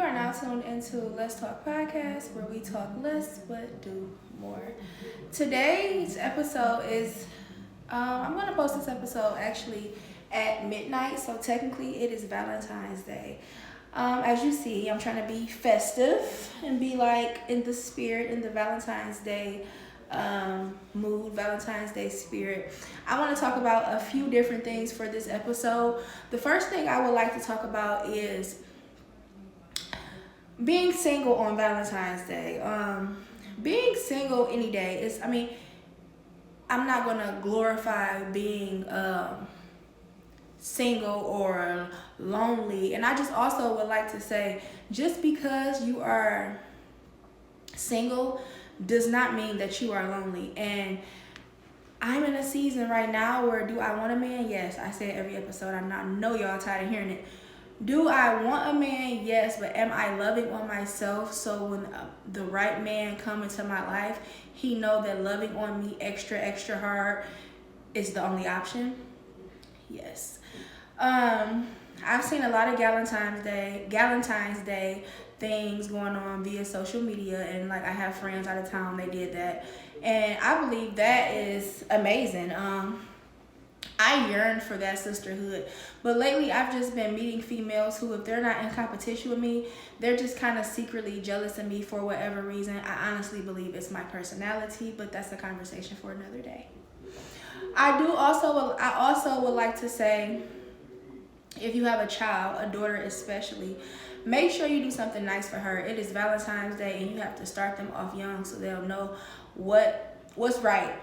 are now tuned into Let's Talk Podcast, where we talk less but do more. Today's episode is, I'm going to post this episode actually at midnight, so technically it is Valentine's Day. As you see, I'm trying to be festive and be like in the spirit, in the Valentine's Day mood, Valentine's Day spirit. I want to talk about a few different things for this episode. The first thing I would like to talk about is being single on Valentine's Day. Being single any day is, I'm not gonna glorify being single or lonely. And I just also would like to say, just because you are single does not mean that you are lonely. And I'm in a season right now where, do I want a man? Yes, I say it every episode. I know y'all tired of hearing it. Do I want a man? Yes, but am I loving on myself so when the right man come into my life, he know that loving on me extra hard is the only option? Yes. I've seen a lot of Valentine's Day things going on via social media, and like I have friends out of town, they did that, and I believe that is amazing. I yearn for that sisterhood. But lately, I've just been meeting females who, if they're not in competition with me, they're just kind of secretly jealous of me for whatever reason. I honestly believe it's my personality, but that's a conversation for another day. I also would like to say, if you have a child, a daughter especially, make sure you do something nice for her. It is Valentine's Day, and you have to start them off young so they'll know what's right.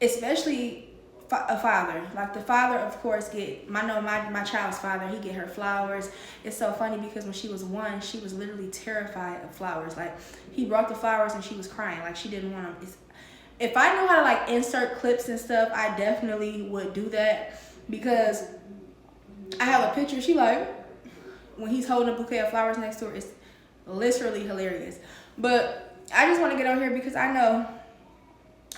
Especially a father, like the father, of course, my child's father, he get her flowers. It's so funny because when she was 1, she was literally terrified of flowers. Like, he brought the flowers and she was crying, like she didn't want them. If I knew how to like insert clips and stuff, I definitely would do that, because I have a picture. She like, when he's holding a bouquet of flowers next to her, it's literally hilarious. But I just want to get on here because I know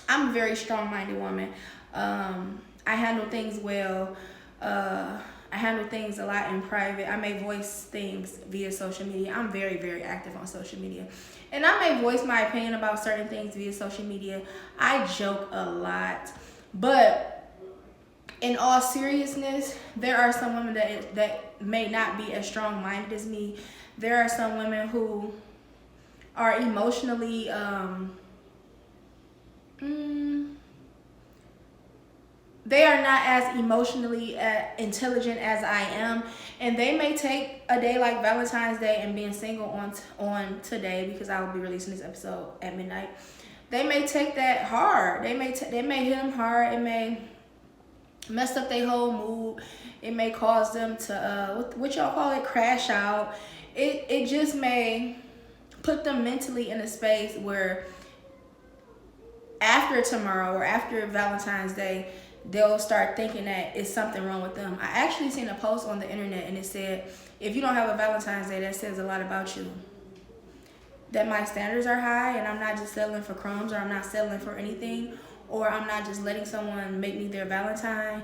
I'm a very strong-minded woman. I handle things well. I handle things a lot in private. I may voice things via social media. I'm very, very active on social media. And I may voice my opinion about certain things via social media. I joke a lot. But in all seriousness, there are some women that may not be as strong-minded as me. There are some women who are emotionally they are not as emotionally intelligent as I am, and they may take a day like Valentine's Day and being single on today, because I will be releasing this episode at midnight. They may take that hard. They may hit them hard. It may mess up their whole mood. It may cause them to what y'all call it, crash out. It just may put them mentally in a space where after tomorrow or after Valentine's Day, they'll start thinking that it's something wrong with them. I actually seen a post on the internet, and it said, if you don't have a Valentine's Day, that says a lot about you. That my standards are high, and I'm not just settling for crumbs, or I'm not settling for anything, or I'm not just letting someone make me their Valentine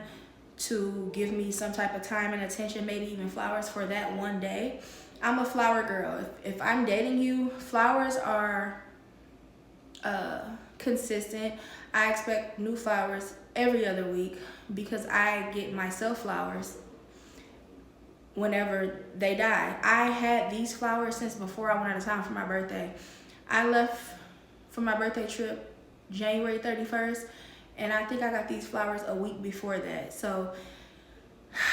to give me some type of time and attention, maybe even flowers for that one day. I'm a flower girl. If I'm dating you, flowers are consistent. I expect new flowers every other week, because I get myself flowers whenever they die. I had these flowers since before I went out of town for my birthday. I left for my birthday trip January 31st, and I think I got these flowers a week before that. So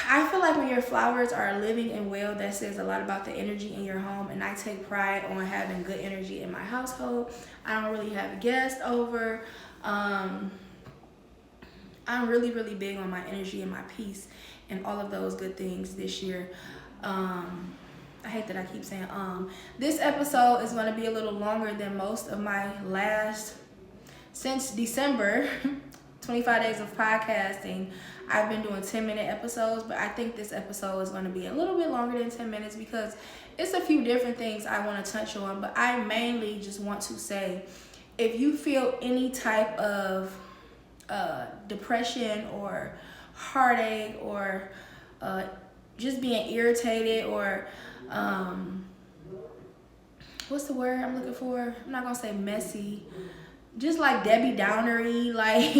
I feel like when your flowers are living and well, that says a lot about the energy in your home, and I take pride on having good energy in my household. I don't really have guests over. I'm really, really big on my energy and my peace and all of those good things this year. I hate that I keep saying This episode is going to be a little longer than most of my since December, 25 days of podcasting. I've been doing 10-minute episodes, but I think this episode is going to be a little bit longer than 10 minutes because it's a few different things I want to touch on. But I mainly just want to say, if you feel any type of depression or heartache or just being irritated or what's the word I'm looking for? I'm not gonna say messy. Just like Debbie Downery. Like,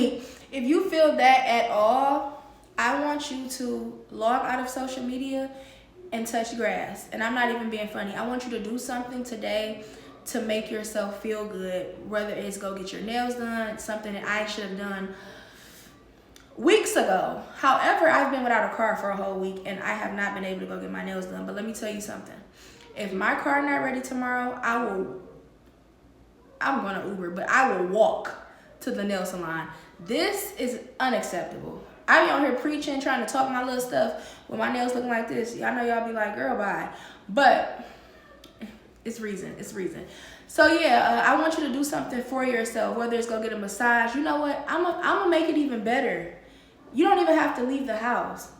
if you feel that at all, I want you to log out of social media and touch grass. And I'm not even being funny. I want you to do something today to make yourself feel good. Whether it's go get your nails done, something that I should have done weeks ago. However, I've been without a car for a whole week and I have not been able to go get my nails done. But let me tell you something. If my car not ready tomorrow, I'm going to Uber, but I will walk to the nail salon. This is unacceptable. I be on here preaching, trying to talk my little stuff with my nails looking like this. I know y'all be like, girl, bye. But it's reason. So yeah, I want you to do something for yourself, whether it's go get a massage. You know what? I'm gonna make it even better. You don't even have to leave the house.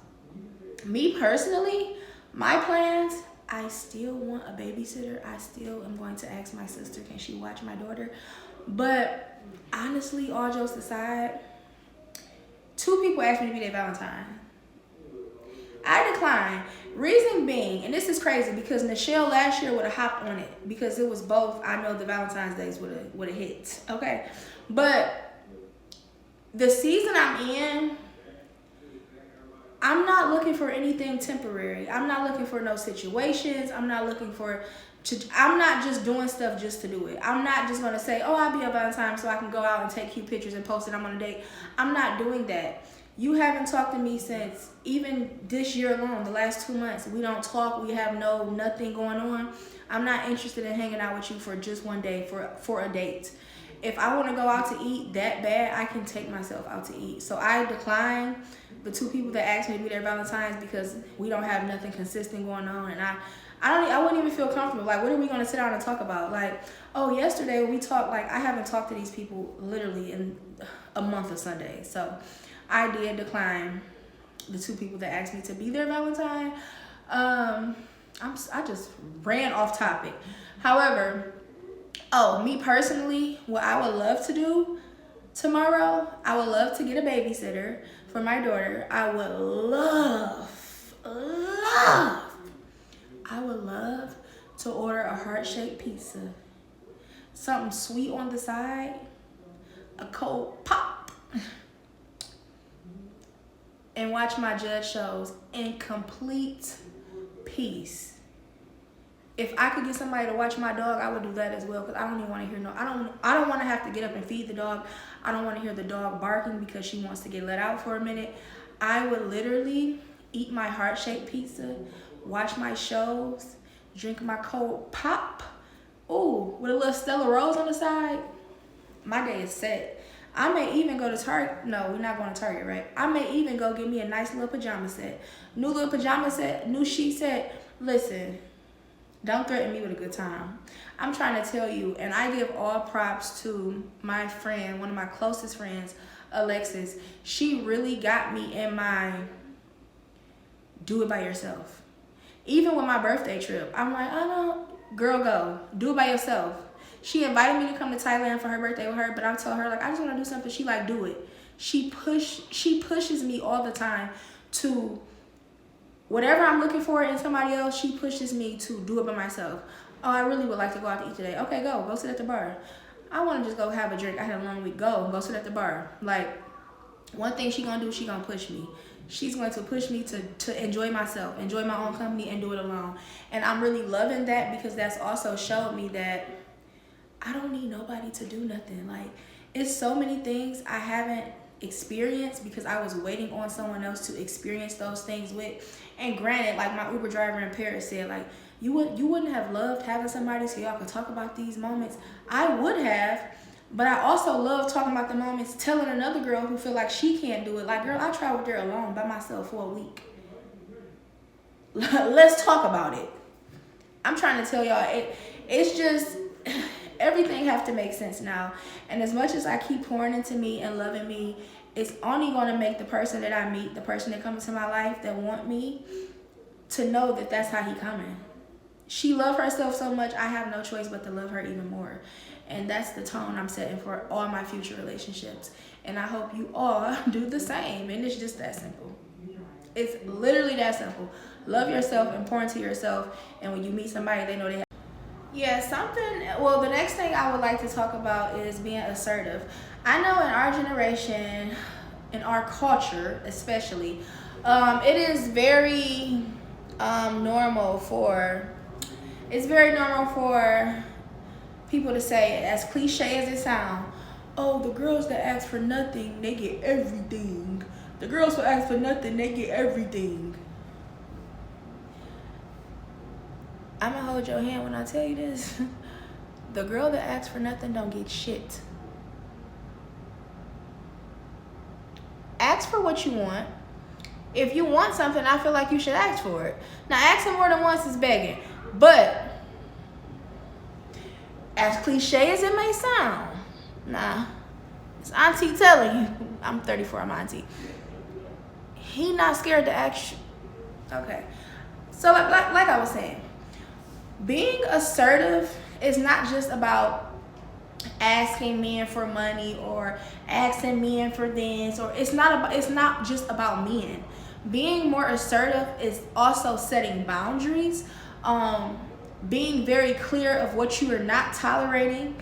Me personally, my plans, I still want a babysitter. I still am going to ask my sister, can she watch my daughter? But honestly, all jokes aside, 2 people asked me to be their Valentine. I declined. Reason being, and this is crazy because Nichelle last year would have hopped on it because it was both. I know the Valentine's Days would have hit. Okay, but the season I'm in, I'm not looking for anything temporary. I'm not looking for no situations. I'm not just doing stuff just to do it. I'm not just gonna say, oh, I'll be a Valentine so I can go out and take cute pictures and post it. I'm on a date. I'm not doing that. You haven't talked to me since even this year alone, the last 2 months. We don't talk. We have nothing going on. I'm not interested in hanging out with you for just one day for a date. If I want to go out to eat that bad, I can take myself out to eat. So I decline the 2 people that asked me to be their Valentines because we don't have nothing consistent going on, and I wouldn't even feel comfortable. Like, what are we gonna sit down and talk about? Like, oh, yesterday we talked. Like, I haven't talked to these people literally in a month of Sundays. So I did decline the 2 people that asked me to be their Valentine. I just ran off topic. However, me personally, what I would love to do tomorrow, I would love to get a babysitter for my daughter. I would love to order a heart-shaped pizza. Something sweet on the side, a cold pop, and watch my judge shows in complete peace. If I could get somebody to watch my dog, I would do that as well, because I don't even want to hear I don't want to have to get up and feed the dog. I don't want to hear the dog barking because she wants to get let out for a minute. I would literally eat my heart-shaped pizza, watch my shows, drink my cold pop, with a little Stella Rose on the side. My day is set. I may even go to Target. No, we're not going to Target, right? I may even go get me a nice little pajama set. New little pajama set, new sheet set. Listen, don't threaten me with a good time. I'm trying to tell you, and I give all props to my friend, one of my closest friends, Alexis. She really got me in my do it by yourself. Even with my birthday trip, I'm like, oh no, girl, go. Do it by yourself. She invited me to come to Thailand for her birthday with her, but I told her, like, I just want to do something. She like, do it. She pushes me all the time to whatever I'm looking for in somebody else. She pushes me to do it by myself. Oh, I really would like to go out to eat today. Okay, go sit at the bar. I want to just go have a drink. I had a long week. Go sit at the bar. Like, one thing she gonna do, she gonna push me. She's going to push me to enjoy myself, enjoy my own company, and do it alone. And I'm really loving that because that's also showed me that I don't need nobody to do nothing. Like, it's so many things I haven't experienced because I was waiting on someone else to experience those things with. And granted, like my Uber driver in Paris said, like, you wouldn't have loved having somebody so y'all could talk about these moments. I would have, but I also love talking about the moments, telling another girl who feel like she can't do it, like, girl, I traveled there alone by myself for a week. Let's talk about it. I'm trying to tell y'all, it's just, everything have to make sense now. And as much as I keep pouring into me and loving me, it's only going to make the person that I meet, the person that comes into my life that want me, to know that that's how he coming. She loved herself so much, I have no choice but to love her even more. And that's the tone I'm setting for all my future relationships. And I hope you all do the same. And it's just that simple. It's literally that simple. Love yourself and pour into yourself. And when you meet somebody, they know they have. Yeah, well, the next thing I would like to talk about is being assertive. I know in our generation, in our culture especially, it is very normal for, it's very normal for people to say, as cliche as it sounds, oh, the girls that ask for nothing, they get everything. The girls who ask for nothing, they get everything. I'm gonna hold your hand when I tell you this. The girl that asks for nothing don't get shit. Ask for what you want. If you want something, I feel like you should ask for it. Now, asking more than once is begging. But, as cliche as it may sound, nah, it's auntie telling you. I'm 34, I'm auntie. He not scared to ask you. Okay. So, like I was saying, being assertive is not just about asking men for money or asking men for this, or it's not just about men. Being more assertive is also setting boundaries, being very clear of what you are not tolerating,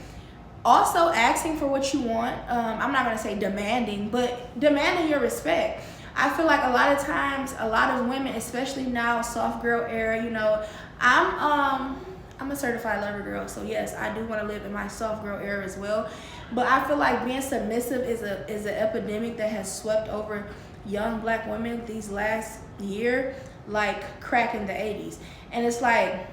also asking for what you want. I'm not going to say demanding, but demanding your respect. I feel like a lot of times, a lot of women, especially now, soft girl era, you know, I'm a certified lover girl, so yes, I do want to live in my soft girl era as well. But I feel like being submissive is an epidemic that has swept over young black women these last year, like crack in the 80s. And it's like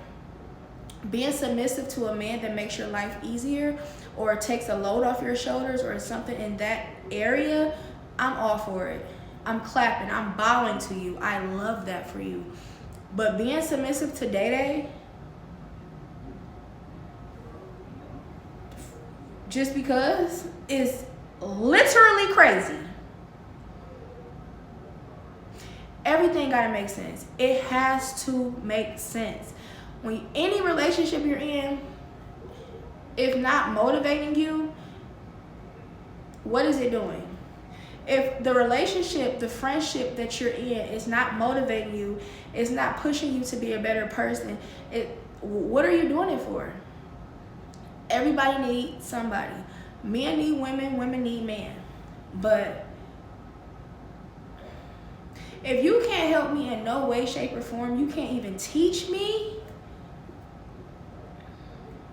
being submissive to a man that makes your life easier or takes a load off your shoulders or something in that area, I'm all for it. I'm clapping, I'm bowing to you. I love that for you. But being submissive to Day, just because, is literally crazy. Everything gotta make sense. It has to make sense. When any relationship you're in, if not motivating you, what is it doing? If the relationship, the friendship that you're in is not motivating you, it's not pushing you to be a better person, what are you doing it for? Everybody needs somebody. Men need women, women need men. But if you can't help me in no way, shape, or form, you can't even teach me,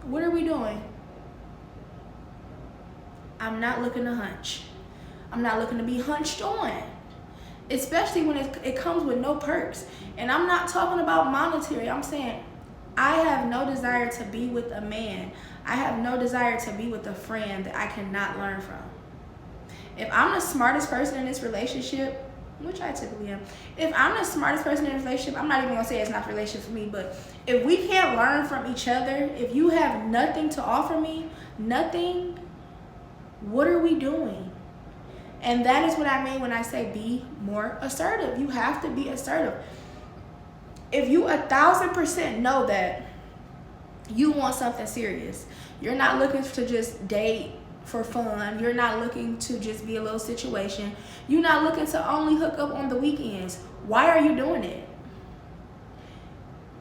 what are we doing? I'm not looking to hunch. I'm not looking to be hunched on. Especially when it comes with no perks. And I'm not talking about monetary. I'm saying I have no desire to be with a man. I have no desire to be with a friend that I cannot learn from. If I'm the smartest person in this relationship, which I typically am, if I'm the smartest person in this relationship, I'm not even gonna say it's not the relationship for me, but if we can't learn from each other, if you have nothing to offer me, nothing, what are we doing? And that is what I mean when I say be more assertive. You have to be assertive. If you 1,000% know that you want something serious, you're not looking to just date for fun, you're not looking to just be a little situation, you're not looking to only hook up on the weekends, why are you doing it?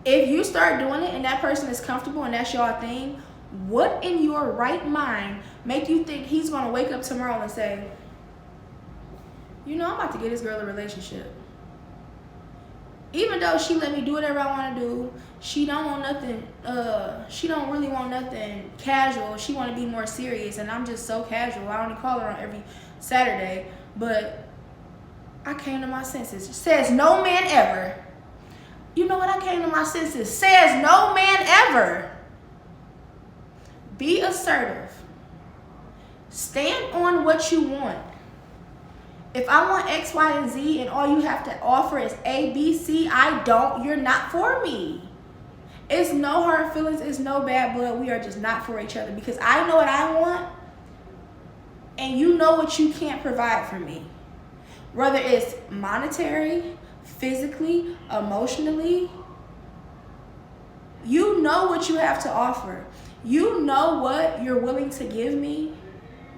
If you start doing it and that person is comfortable and that's your thing, what in your right mind make you think he's gonna wake up tomorrow and say, you know, I'm about to get this girl a relationship? Even though she let me do whatever I want to do, she don't want nothing, she don't really want nothing casual. She want to be more serious, and I'm just so casual. I only call her on every Saturday, but I came to my senses. Says no man ever. You know what? I came to my senses. Says no man ever. Be assertive. Stand on what you want. If I want X, Y, and Z and all you have to offer is A, B, C, I don't, you're not for me. It's no hard feelings, it's no bad blood. We are just not for each other because I know what I want and you know what you can't provide for me. Whether it's monetary, physically, emotionally, you know what you have to offer. You know what you're willing to give me.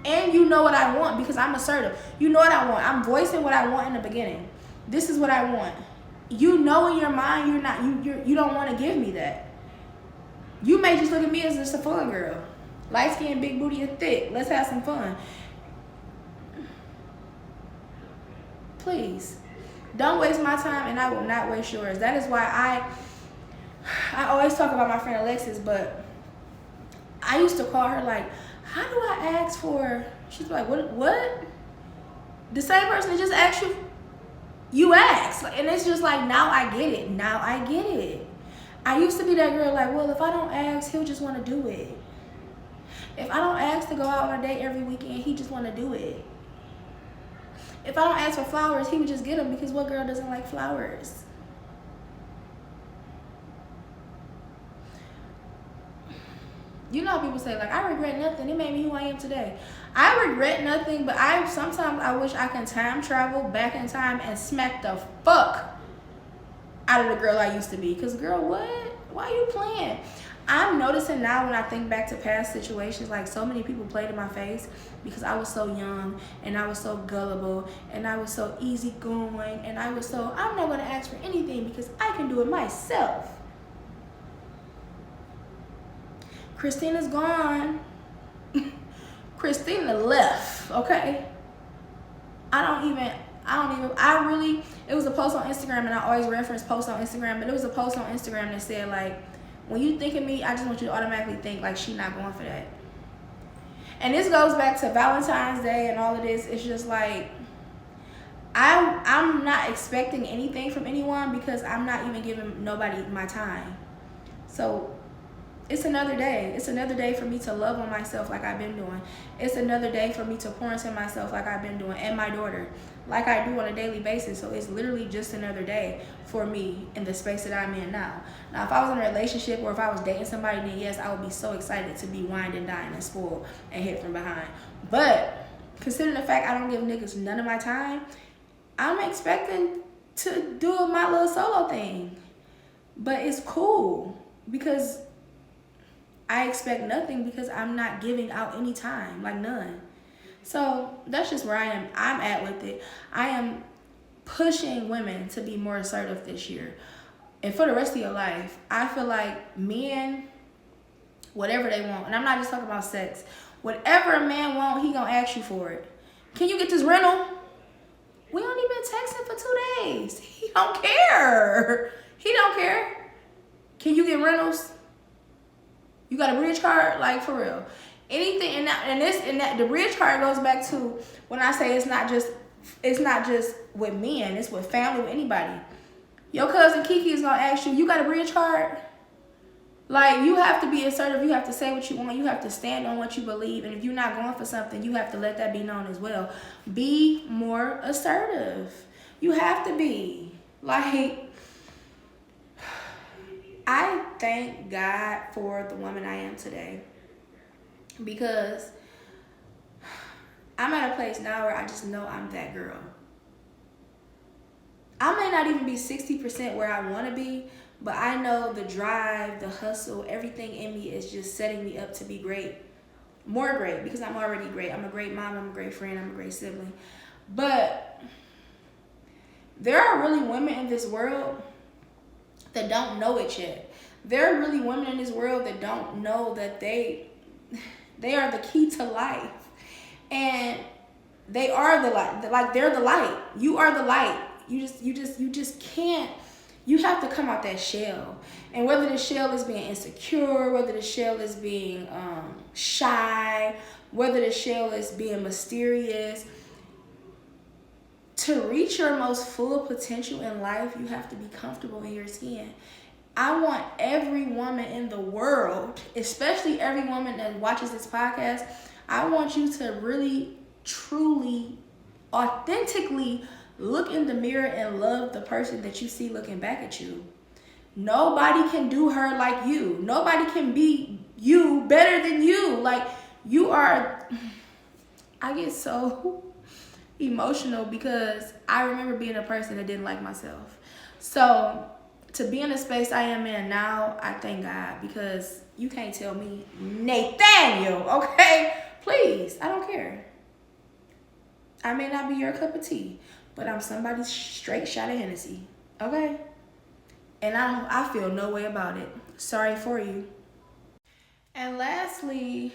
And you know what I want because I'm assertive. You know what I want. I'm voicing what I want in the beginning. This is what I want. You know in your mind you don't want to give me that. You may just look at me as just a fun girl. Light skin, big booty, and thick. Let's have some fun. Please. Don't waste my time, and I will not waste yours. That is why I always talk about my friend Alexis, but I used to call her like, how do I ask for? She's like, what? The same person that just asked you, you asked. And it's just like, now I get it. Now I get it. I used to be that girl like, well, if I don't ask, he'll just want to do it. If I don't ask to go out on a date every weekend, he just want to do it. If I don't ask for flowers, he would just get them, because what girl doesn't like flowers? You know how people say, like, I regret nothing. It made me who I am today. I regret nothing, but sometimes I wish I can time travel back in time and smack the fuck out of the girl I used to be. Because, girl, what? Why are you playing? I'm noticing now when I think back to past situations, like, so many people played in my face because I was so young and I was so gullible and I was so easygoing and I was so, I'm not going to ask for anything because I can do it myself. Christina's gone. Christina left, okay? It was a post on Instagram, and I always reference posts on Instagram, but it was a post on Instagram that said, like, when you think of me, I just want you to automatically think, like, she's not going for that. And this goes back to Valentine's Day and all of this. It's just like, I'm not expecting anything from anyone because I'm not even giving nobody my time. So it's another day. It's another day for me to love on myself like I've been doing. It's another day for me to pour into myself like I've been doing, and my daughter, like I do on a daily basis. So it's literally just another day for me in the space that I'm in now. Now, if I was in a relationship or if I was dating somebody, then yes, I would be so excited to be wined and dined and spoiled and hit from behind. But considering the fact I don't give niggas none of my time, I'm expecting to do my little solo thing. But it's cool because I expect nothing because I'm not giving out any time, like none. So that's just where I'm at with it. I am pushing women to be more assertive this year. And for the rest of your life, I feel like men, whatever they want, and I'm not just talking about sex, whatever a man wants, he gonna ask you for it. Can you get this rental? We only been texting for 2 days. He don't care. He don't care. Can you get rentals? You got a bridge card? Like, for real. Anything, and the bridge card goes back to when I say it's not just with men, it's with family, with anybody. Your cousin Kiki is gonna ask you, you got a bridge card? Like, you have to be assertive. You have to say what you want. You have to stand on what you believe. And if you're not going for something, you have to let that be known as well. Be more assertive. You have to be. Like, I thank God for the woman I am today, because I'm at a place now where I just know I'm that girl. I may not even be 60% where I want to be, but I know the drive, the hustle, everything in me is just setting me up to be great. More great, because I'm already great. I'm a great mom, I'm a great friend, I'm a great sibling. But there are really women in this world that don't know it yet. There are really women in this world that don't know that they are the key to life. And they are the light. Like, they're the light. You are the light. You just can't. You have to come out that shell. And whether the shell is being insecure, whether the shell is being shy, whether the shell is being mysterious, to reach your most full potential in life, you have to be comfortable in your skin. I want every woman in the world, especially every woman that watches this podcast, I want you to really, truly, authentically look in the mirror and love the person that you see looking back at you. Nobody can do her like you. Nobody can be you better than you. Like, you are, I get so emotional because I remember being a person that didn't like myself. So to be in the space I am in now, I thank God, because you can't tell me, Nathaniel, okay? Please, I don't care. I may not be your cup of tea, but I'm somebody's straight shot of Hennessy, okay? And I feel no way about it. Sorry for you. And lastly,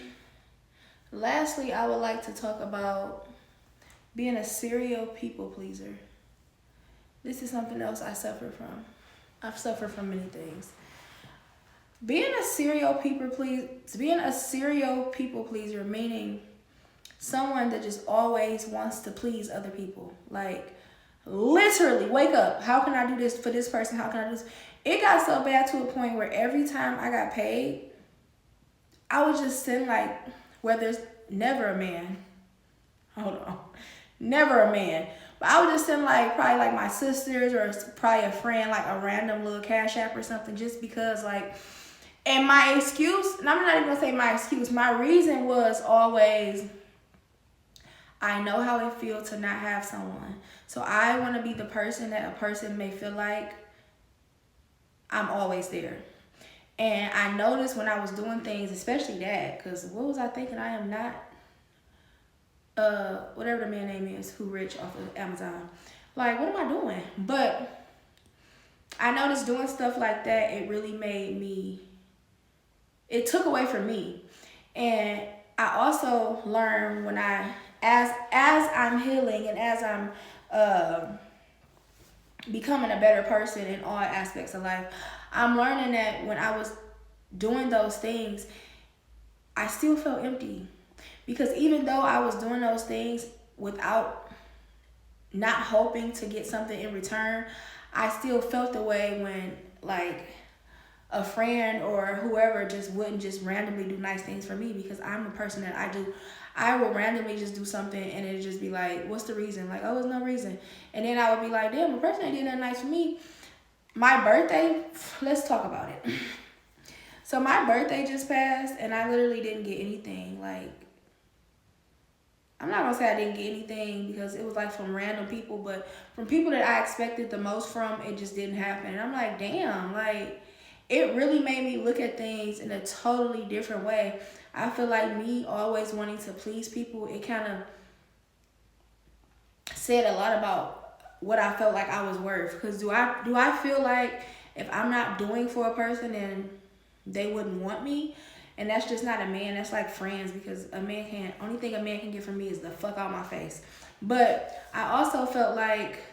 I would like to talk about being a serial people pleaser. This is something else I suffer from. I've suffered from many things. Being a serial people pleaser, meaning someone that just always wants to please other people. Like, literally, wake up. How can I do this for this person? How can I do this? It got so bad to a point where every time I got paid, I would just send, like, whether it's never a man. Hold on. Never a man. But I would just send, like, probably, like, my sisters or probably a friend, like, a random little Cash App or something, just because, like, and my excuse, and I'm not even going to say my excuse, my reason was always, I know how it feels to not have someone. So I want to be the person that a person may feel like I'm always there. And I noticed when I was doing things, especially that, because what was I thinking? I am not, whatever the man name is, who rich off of Amazon. Like, what am I doing? But I noticed doing stuff like that, it really made me, it took away from me. And I also learned when as I'm healing and as I'm becoming a better person in all aspects of life, I'm learning that when I was doing those things, I still felt empty. Because even though I was doing those things without not hoping to get something in return, I still felt the way when, like, a friend or whoever just wouldn't just randomly do nice things for me, because I'm a person that I will randomly just do something and it'd just be like, what's the reason? Like, oh, there's no reason. And then I would be like, damn, a person ain't did nothing nice for me. My birthday, let's talk about it. So my birthday just passed and I literally didn't get anything. Like, I'm not gonna say I didn't get anything because it was like from random people, but from people that I expected the most from, it just didn't happen. And I'm like, damn, like, it really made me look at things in a totally different way. I feel like me always wanting to please people, it kind of said a lot about what I felt like I was worth. Because do I feel like if I'm not doing for a person, then they wouldn't want me? And that's just not a man. That's like friends, because a man can't, only thing a man can get from me is the fuck out my face. But I also felt like,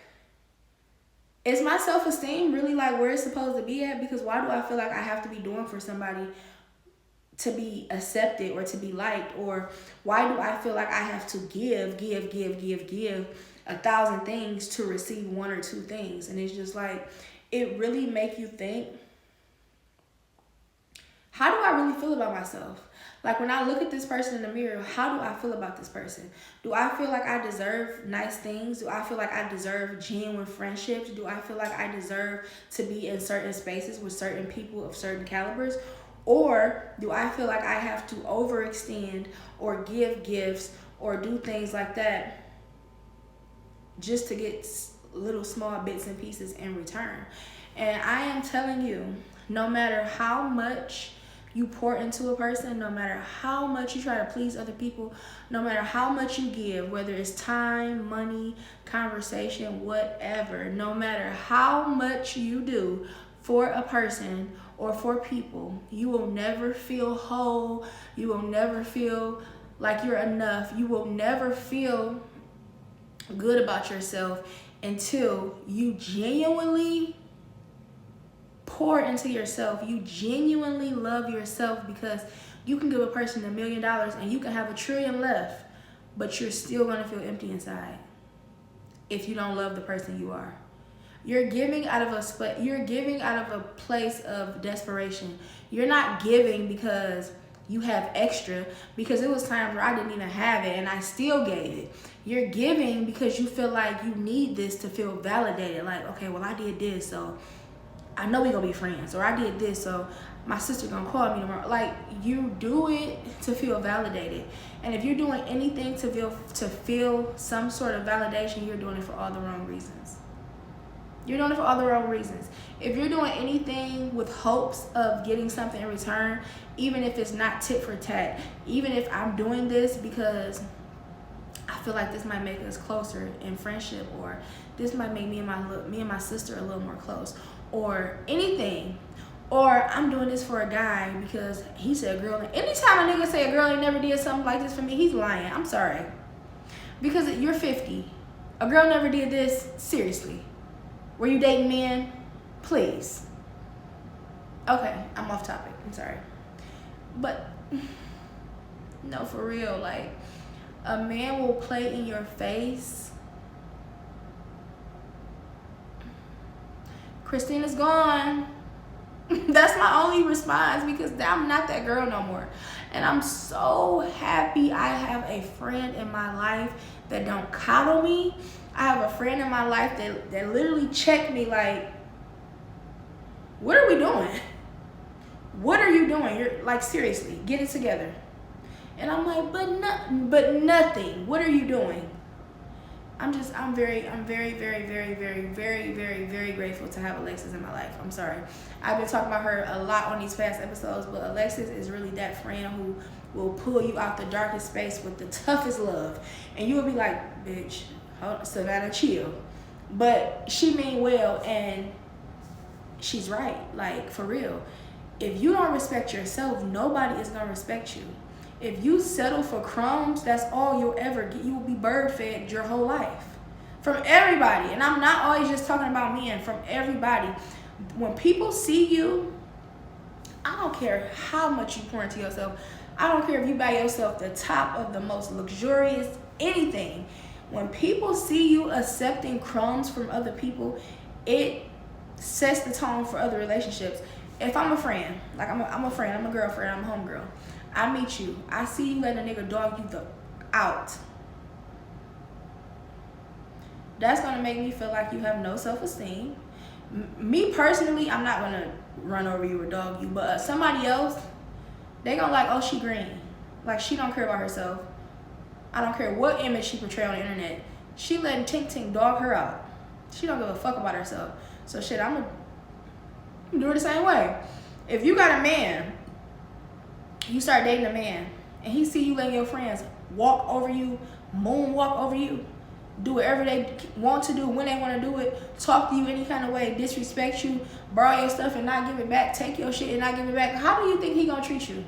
is my self-esteem really like where it's supposed to be at? Because why do I feel like I have to be doing for somebody to be accepted or to be liked? Or why do I feel like I have to give 1,000 things to receive 1 or 2 things? And it's just like, it really make you think, how do I really feel about myself? Like, when I look at this person in the mirror, how do I feel about this person? Do I feel like I deserve nice things? Do I feel like I deserve genuine friendships? Do I feel like I deserve to be in certain spaces with certain people of certain calibers? Or do I feel like I have to overextend or give gifts or do things like that just to get little small bits and pieces in return? And I am telling you, no matter how much you pour into a person, no matter how much you try to please other people, no matter how much you give, whether it's time, money, conversation, whatever, no matter how much you do for a person or for people, you will never feel whole. You will never feel like you're enough. You will never feel good about yourself until you genuinely pour into yourself. You genuinely love yourself, because you can give a person $1 million and you can have $1 trillion left, but you're still gonna feel empty inside if you don't love the person you are. You're giving out of a place of desperation. You're not giving because you have extra, because it was times where I didn't even have it and I still gave it. You're giving because you feel like you need this to feel validated. Like, okay, well, I did this, so I know we gonna be friends. Or I did this, so my sister gonna call me tomorrow. Like, you do it to feel validated. And if you're doing anything to feel some sort of validation, you're doing it for all the wrong reasons. You're doing it for all the wrong reasons. If you're doing anything with hopes of getting something in return, even if it's not tit for tat, even if I'm doing this because I feel like this might make us closer in friendship, or this might make me and my sister a little more close, or anything, Or I'm doing this for a guy because he said a girl. Anytime a nigga say a girl ain't never did something like this for me, he's lying. I'm sorry. Because you're 50. A girl never did this. Seriously. Were you dating men? Please. Okay, I'm off topic. I'm sorry. But, no, for real. Like, a man will play in your face. Christina's gone. That's my only response because I'm not that girl no more. And I'm so happy I have a friend in my life that don't coddle me. I have a friend in my life that literally check me like, what are we doing? What are you doing? You're like, seriously, get it together. And I'm like, but nothing. What are you doing? I'm very grateful to have Alexis in my life. I'm sorry. I've been talking about her a lot on these past episodes, but Alexis is really that friend who will pull you out the darkest space with the toughest love. And you will be like, bitch, Savannah, chill. But she mean well, and she's right. Like, for real. If you don't respect yourself, nobody is going to respect you. If you settle for crumbs, that's all you'll ever get. You will be bird fed your whole life. From everybody. And I'm not always just talking about men. From everybody. When people see you, I don't care how much you pour into yourself. I don't care if you buy yourself the top of the most luxurious anything. When people see you accepting crumbs from other people, it sets the tone for other relationships. If I'm a friend, like I'm a friend, I'm a girlfriend, I'm a homegirl. I meet you. I see you letting a nigga dog you out. That's going to make me feel like you have no self-esteem. Me personally, I'm not going to run over you or dog you. But somebody else, they going to like, oh, she green. Like, she don't care about herself. I don't care what image she portray on the internet. She letting Tink Tink dog her out. She don't give a fuck about herself. So shit, I'm going to do it the same way. If you got a man, you start dating a man, and he see you letting your friends walk over you, moonwalk over you, do whatever they want to do, when they want to do it, talk to you any kind of way, disrespect you, borrow your stuff and not give it back, take your shit and not give it back, how do you think he gonna treat you?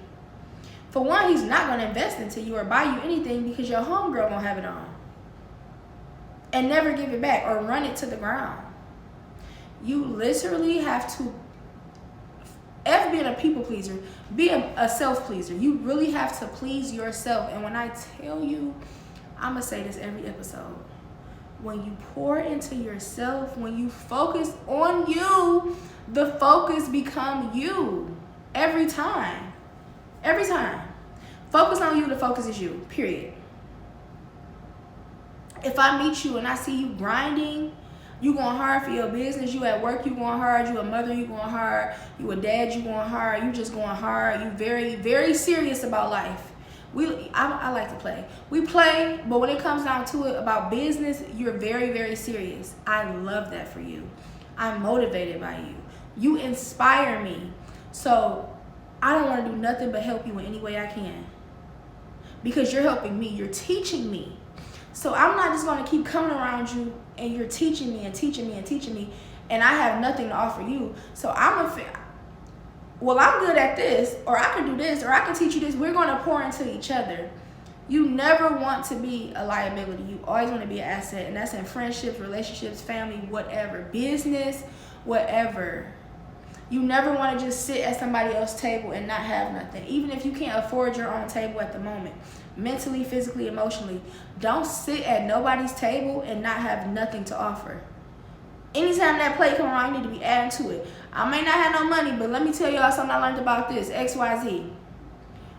For one, he's not gonna invest into you or buy you anything because your homegirl gonna have it on and never give it back or run it to the ground. You literally have to being a people pleaser, be a self pleaser. You really have to please yourself. And when I tell you, I'm gonna say this every episode, when you pour into yourself, when you focus on you, the focus become you. Every time. Focus on you, the focus is you, period. If I meet you and I see you grinding, you going hard for your business, you at work, you going hard, you a mother, you going hard, you a dad, you going hard, you just going hard, you very serious about life. I like to play. We play, but when it comes down to it about business, you're very serious. I love that for you. I'm motivated by you. You inspire me. So I don't want to do nothing but help you in any way I can. Because you're helping me, you're teaching me. So I'm not just going to keep coming around you and you're teaching me, and I have nothing to offer you. So I'm good at this, or I can do this, or I can teach you this. We're going to pour into each other. You never want to be a liability. You always want to be an asset, and that's in friendships, relationships, family, whatever, business, whatever. You never want to just sit at somebody else's table and not have nothing, even if you can't afford your own table at the moment. Mentally, physically, emotionally. Don't sit at nobody's table and not have nothing to offer. Anytime that plate come around, you need to be adding to it. I may not have no money, but let me tell y'all something I learned about this, XYZ.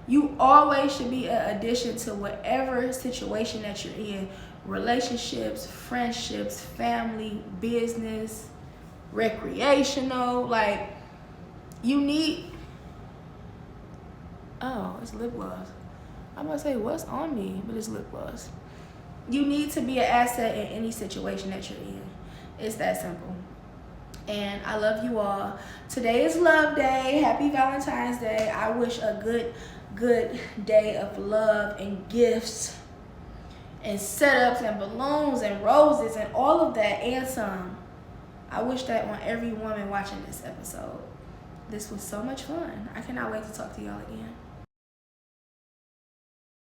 You always should be an addition to whatever situation that you're in. Relationships, friendships, family, business, recreational. Like, you need... Oh, it's lip gloss. I'm going to say, what's on me? But it's lip gloss. You need to be an asset in any situation that you're in. It's that simple. And I love you all. Today is Love Day. Happy Valentine's Day. I wish a good day of love and gifts and setups and balloons and roses and all of that and some. I wish that on every woman watching this episode. This was so much fun. I cannot wait to talk to y'all again.